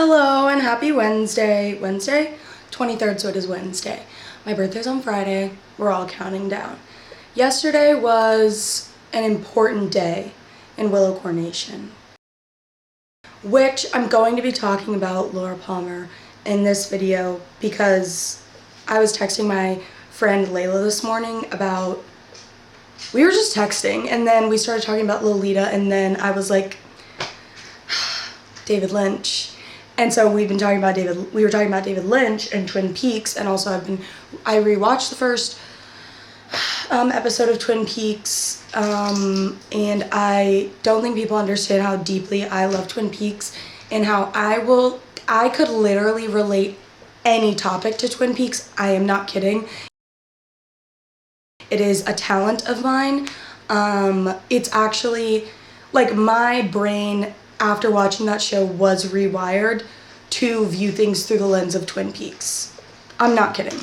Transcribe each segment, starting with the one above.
Hello and happy Wednesday. Wednesday? 23rd, so it is Wednesday. My birthday's on Friday. We're all counting down. Yesterday was an important day in Willow Coronation, which I'm going to be talking about Laura Palmer in this video because I was texting my friend Layla this morning about, we were just texting and then we started talking about Lolita and then I was like, David Lynch. And so we were talking about David Lynch and Twin Peaks, and also I rewatched the first episode of Twin Peaks, and I don't think people understand how deeply I love Twin Peaks and how I could literally relate any topic to Twin Peaks. I am not kidding. It is a talent of mine. It's actually, like, my brain after watching that show was rewired to view things through the lens of Twin Peaks. I'm not kidding.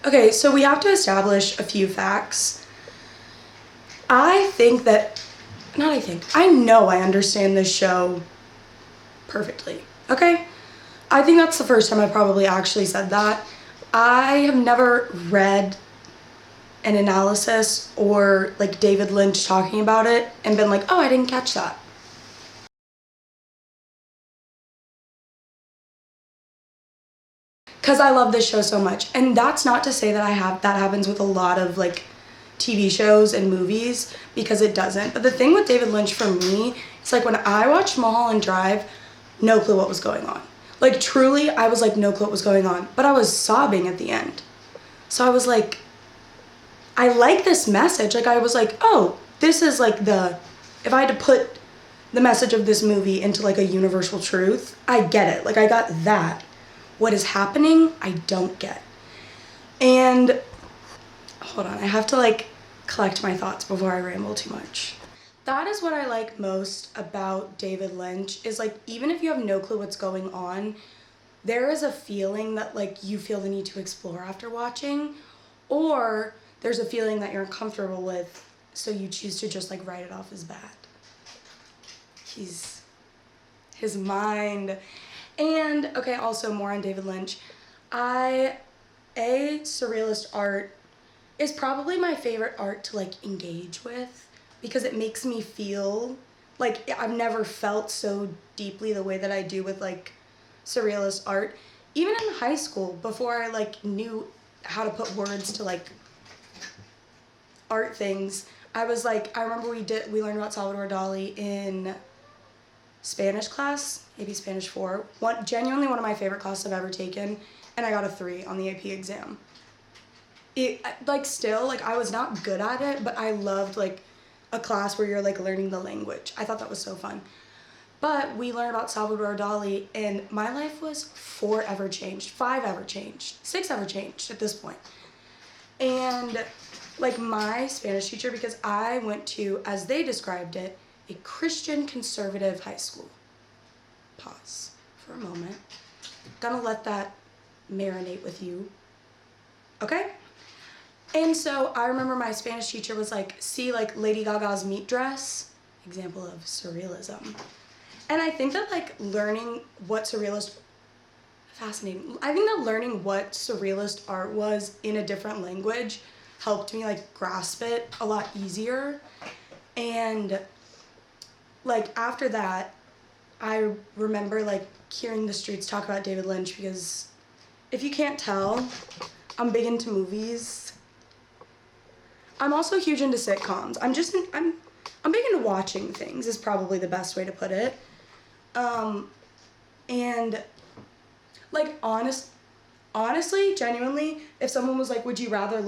Okay, so we have to establish a few facts. I know I understand this show perfectly, okay? I think that's the first time I probably actually said that. I have never read an analysis or like David Lynch talking about it and been like, oh, I didn't catch that. Because I love this show so much. And that's not to say that that happens with a lot of like TV shows and movies, because it doesn't. But the thing with David Lynch for me, it's like when I watched Mulholland Drive, no clue what was going on. Like truly, I was like, no clue what was going on. But I was sobbing at the end. So I was like, I like this message. Like I was like, oh, this is like if I had to put the message of this movie into like a universal truth, I get it. Like I got that. What is happening, I don't get. And hold on, I have to like collect my thoughts before I ramble too much. That is what I like most about David Lynch, is like, even if you have no clue what's going on, there is a feeling that like you feel the need to explore after watching, or there's a feeling that you're uncomfortable with, so you choose to just like write it off as bad. His mind. And okay, also more on David Lynch. Surrealist art is probably my favorite art to like engage with, because it makes me feel like I've never felt so deeply the way that I do with like surrealist art. Even in high school, before I like knew how to put words to like art things, I remember we learned about Salvador Dali in Spanish class, maybe Spanish 4. Genuinely one of my favorite classes I've ever taken, and I got a 3 on the AP exam. I was not good at it, but I loved like a class where you're like learning the language. I thought that was so fun. But we learned about Salvador Dali, and my life was 4 ever changed, 5 ever changed, 6 ever changed at this point. And like my Spanish teacher, because I went to, as they described it, a Christian conservative high school. Pause for a moment. Gonna let that marinate with you. Okay? And so I remember my Spanish teacher was like, see like Lady Gaga's meat dress, example of surrealism. And I think that like learning what surrealist, fascinating. I think that learning what surrealist art was in a different language helped me like grasp it a lot easier. And like after that, I remember like hearing the streets talk about David Lynch, because if you can't tell, I'm big into movies. I'm also huge into sitcoms. I'm big into watching things is probably the best way to put it. And like honestly, genuinely, if someone was like, would you rather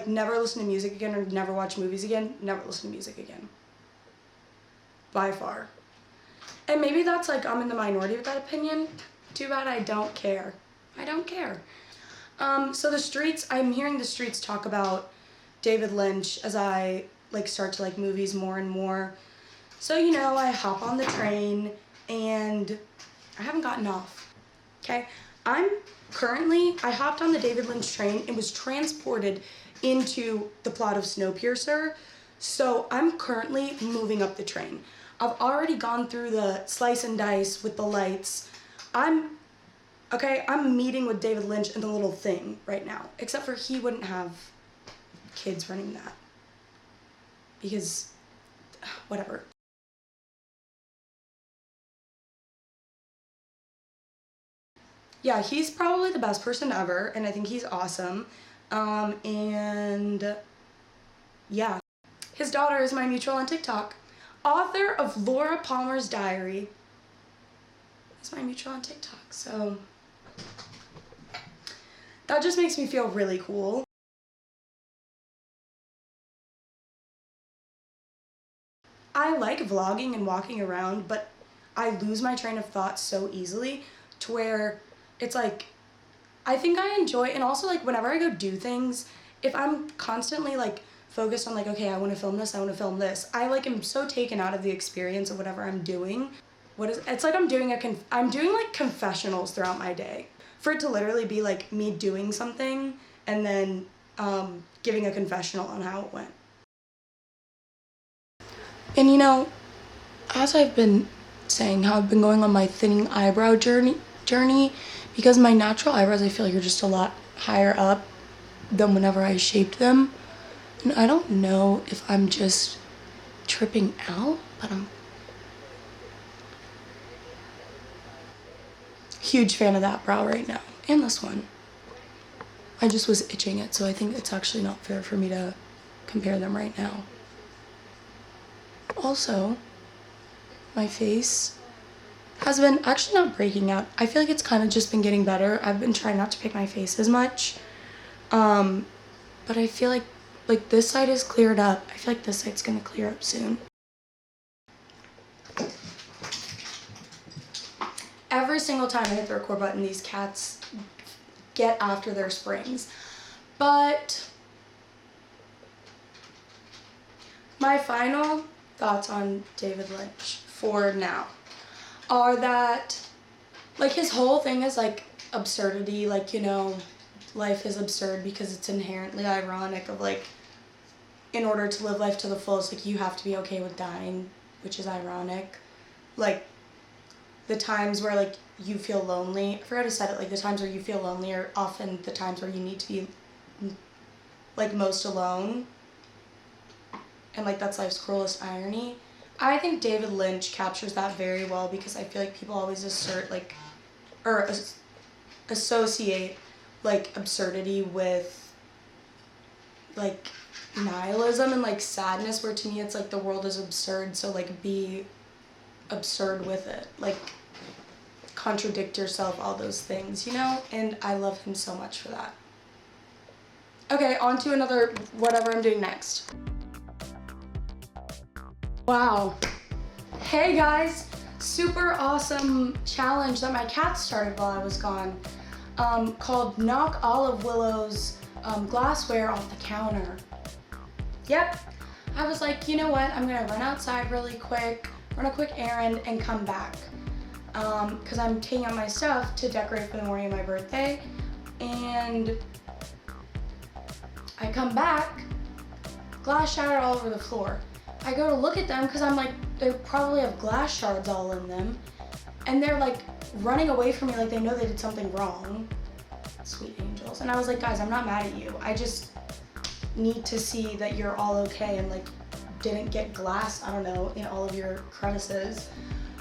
never listen to music again or never watch movies again? Never listen to music again. By far. And maybe that's like, I'm in the minority with that opinion. Too bad I don't care. I don't care. So I'm hearing the streets talk about David Lynch as I like start to like movies more and more. So, I hop on the train and I haven't gotten off. Okay? I hopped on the David Lynch train and was transported into the plot of Snowpiercer So I'm currently moving up the train. I've already gone through the slice and dice with the lights. I'm meeting with David Lynch in the little thing right now, except for he wouldn't have kids running that. Because, whatever. Yeah, he's probably the best person ever, and I think he's awesome. And yeah. His daughter is my mutual on TikTok. Author of Laura Palmer's Diary is my mutual on TikTok, so that just makes me feel really cool. I like vlogging and walking around, but I lose my train of thought so easily to where it's like, I think I enjoy, and also like whenever I go do things, if I'm constantly like focused on like, okay, I want to film this, I want to film this, I like am so taken out of the experience of whatever I'm doing. It's like I'm doing like confessionals throughout my day. For it to literally be like me doing something and then giving a confessional on how it went. And you know, as I've been saying how I've been going on my thinning eyebrow journey, because my natural eyebrows I feel like are just a lot higher up than whenever I shaped them. And I don't know if I'm just tripping out, but I'm huge fan of that brow right now. And this one. I just was itching it, so I think it's actually not fair for me to compare them right now. Also, my face has been actually not breaking out. I feel like it's kind of just been getting better. I've been trying not to pick my face as much. But I feel like this side is cleared up. I feel like this side's gonna clear up soon. Every single time I hit the record button, these cats get after their springs. But my final thoughts on David Lynch for now are that, like, his whole thing is like absurdity, like, you know, life is absurd because it's inherently ironic of like, in order to live life to the fullest, like, you have to be okay with dying, which is ironic. Like, the times where like you feel lonely, I forgot who said it, like the times where you feel lonely are often the times where you need to be like most alone, and like that's life's cruelest irony. I think David Lynch captures that very well, because I feel like people always assert like, or associate like absurdity with like nihilism and like sadness, where to me it's like the world is absurd, so like be absurd with it, like contradict yourself, all those things, you know? And I love him so much for that. Okay, on to another, whatever I'm doing next. Wow. Hey guys, super awesome challenge that my cat started while I was gone, called Knock all of Willow's glassware off the counter. Yep, I was like, you know what, I'm gonna run outside really quick, run a quick errand, and come back. Because I'm taking out my stuff to decorate for the morning of my birthday, and I come back, glass shattered all over the floor. I go to look at them because I'm like, they probably have glass shards all in them, and they're like running away from me like they know they did something wrong. Sweet angels. And I was like, guys, I'm not mad at you. I just need to see that you're all okay and like didn't get glass, I don't know, in all of your crevices.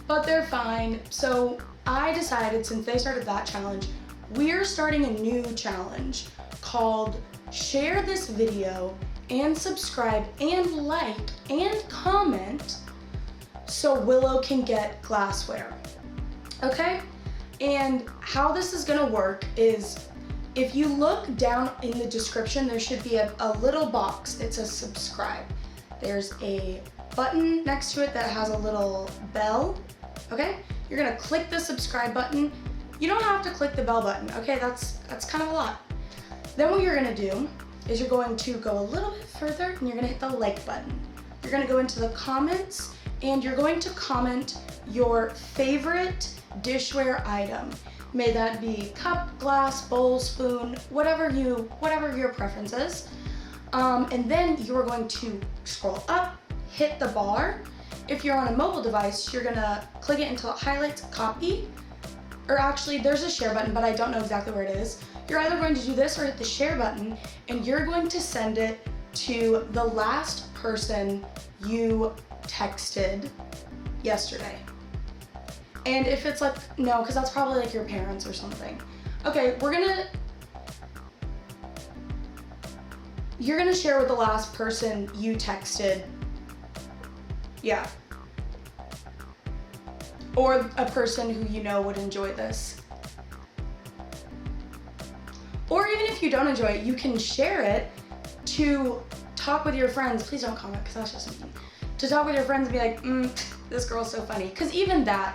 But they're fine. So I decided, since they started that challenge, we're starting a new challenge called Share This Video and Subscribe and Like and Comment so Willow can get glassware. Okay? And how this is gonna work is, if you look down in the description, there should be a little box. It says subscribe. There's a button next to it that has a little bell. Okay, you're gonna click the subscribe button. You don't have to click the bell button, okay? That's kind of a lot. Then what you're gonna do is you're going to go a little bit further and you're gonna hit the like button. You're gonna go into the comments and you're going to comment your favorite dishware item. May that be cup, glass, bowl, spoon, whatever your preference is. And then you're going to scroll up, hit the bar. If you're on a mobile device, you're gonna click it until it highlights copy. Or actually, there's a share button, but I don't know exactly where it is. You're either going to do this or hit the share button, and you're going to send it to the last person you texted yesterday. And if it's like, no, because that's probably like your parents or something. Okay, you're gonna share with the last person you texted. Yeah. Or a person who you know would enjoy this. Or even if you don't enjoy it, you can share it to talk with your friends. Please don't comment, because that's just mean. To talk with your friends and be like, this girl's so funny. Because even that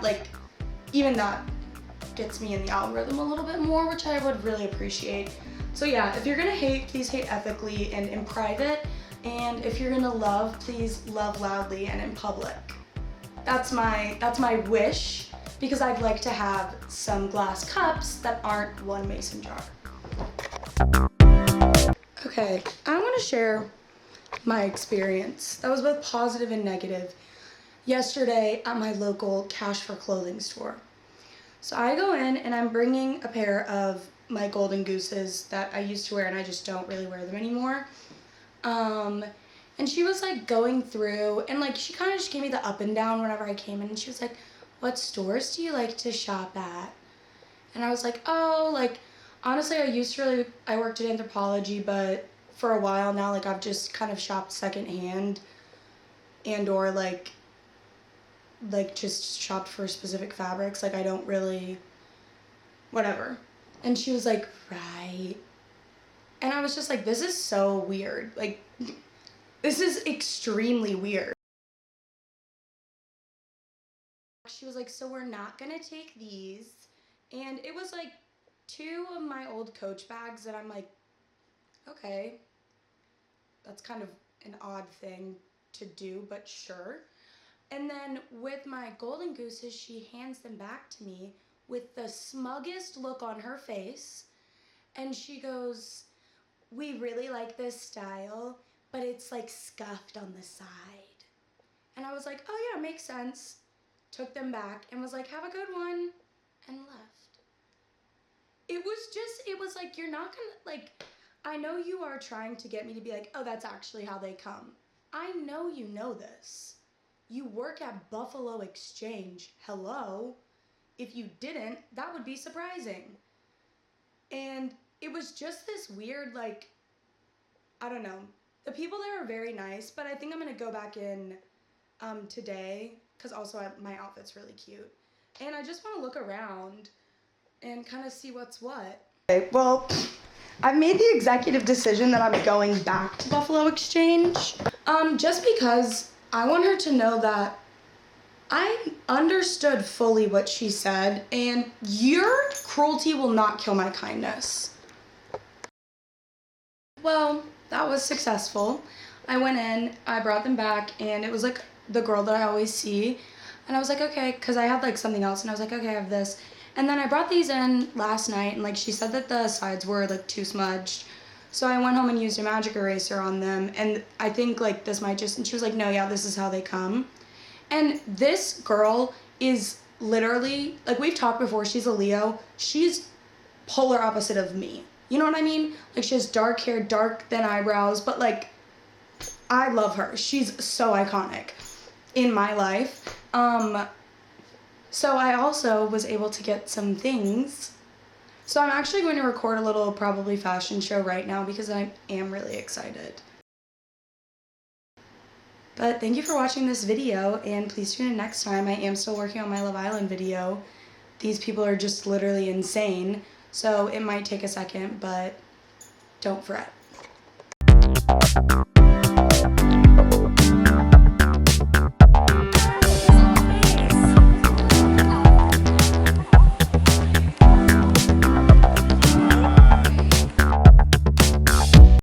gets me in the algorithm a little bit more, which I would really appreciate. So yeah, if you're gonna hate, please hate ethically and in private. And if you're gonna love, please love loudly and in public. That's my wish, because I'd like to have some glass cups that aren't one mason jar. Okay, I want to share my experience. That was both positive and negative yesterday at my local Cash for Clothing store. So I go in and I'm bringing a pair of my golden gooses that I used to wear and I just don't really wear them anymore. And she was like going through and like she kind of just gave me the up and down whenever I came in, and she was like, what stores do you like to shop at? And I was like, oh, like honestly I worked at Anthropologie, but for a while now like I've just kind of shopped secondhand and or like just shopped for specific fabrics. Like I don't really whatever. And she was like, right. And I was just like, this is so weird. Like, this is extremely weird. She was like, so we're not gonna take these. And it was like 2 of my old Coach bags that I'm like, okay, that's kind of an odd thing to do, but sure. And then with my golden gooses, she hands them back to me with the smuggest look on her face. And she goes, we really like this style, but it's like scuffed on the side. And I was like, oh yeah, makes sense. Took them back and was like, have a good one, and left. It was like, you're not gonna, like, I know you are trying to get me to be like, oh, that's actually how they come. I know you know this. You work at Buffalo Exchange. Hello? If you didn't, that would be surprising. And it was just this weird, like, I don't know. The people there are very nice, but I think I'm going to go back in today, because also my outfit's really cute. And I just want to look around and kind of see what's what. Okay, well, I've made the executive decision that I'm going back to Buffalo Exchange, just because I want her to know that I understood fully what she said, and your cruelty will not kill my kindness. Well, that was successful. I went in, I brought them back, and it was like the girl that I always see. And I was like, okay, because I had like something else, and I was like, okay, I have this. And then I brought these in last night, and like she said that the sides were like too smudged. So I went home and used a magic eraser on them, and I think like this might just, and she was like, no, yeah, this is how they come. And this girl is literally, like we've talked before, she's a Leo. She's polar opposite of me. You know what I mean? Like she has dark hair, dark thin eyebrows, but like I love her. She's so iconic in my life. So I also was able to get some things. So I'm actually going to record a little probably fashion show right now because I am really excited. But thank you for watching this video, and please tune in next time. I am still working on my Love Island video. These people are just literally insane, so it might take a second, but don't fret.